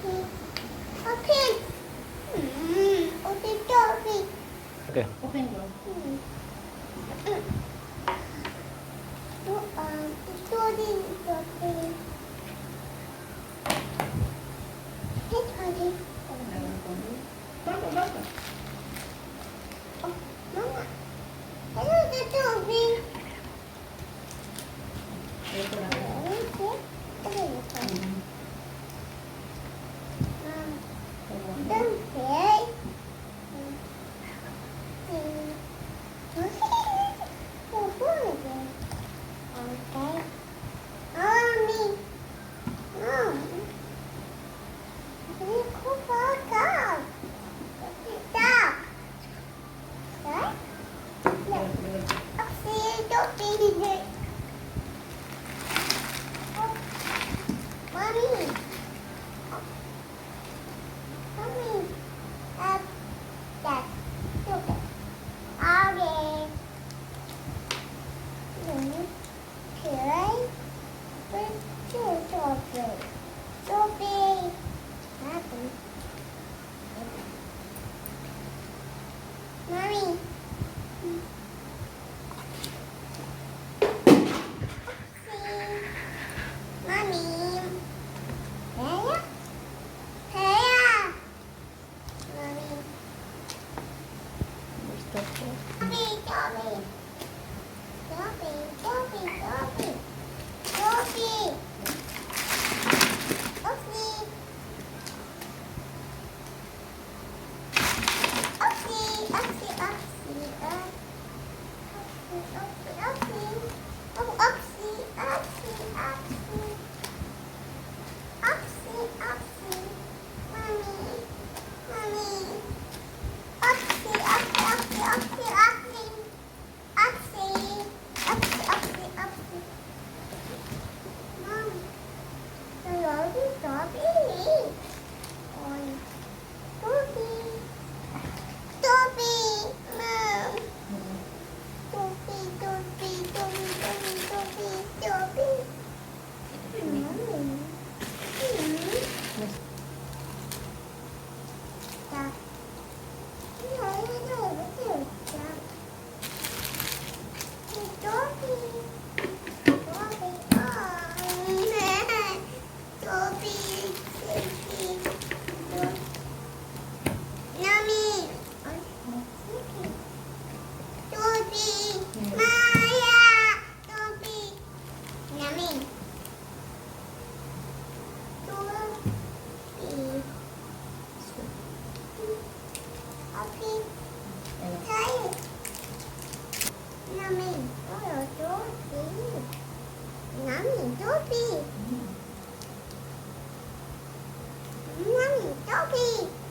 오픈. 어디 저기. Okay. Open ko. 이쪽이 저기. 해파리. Baka, baka. 엄마. 해파리 저기. Ito lang. 이렇게. 이렇게. 이렇게. Mommy. Mommy. Dad. Look. Okay. Okay. Where's your chocolate? Sophie. Happy. Mommy. Mommy. Hey. Hey. Mommy. Gusto ko. Dobby, Dobby. Dobby, Dobby, Dobby. Dobby. Oopsie. Oopsie, oopsie, oopsie. Oopsie, oopsie. Oh, oopsie, oopsie, oopsie. Oopsie, oopsie. Mommy, mommy. Oopsie, oopsie, oopsie, oopsie, oopsie. Oopsie, oopsie, oopsie, oopsie. Mom, the Dobby, Dobby. Oi, Dobby. Dobby, Mom. Dobby, Dobby, Dobby, Dobby, Dobby, Dobby. Mommy. Stop. Okay. Tired. Yummy. Oh, Dobby. Yummy, Dobby. Yummy, Dobby.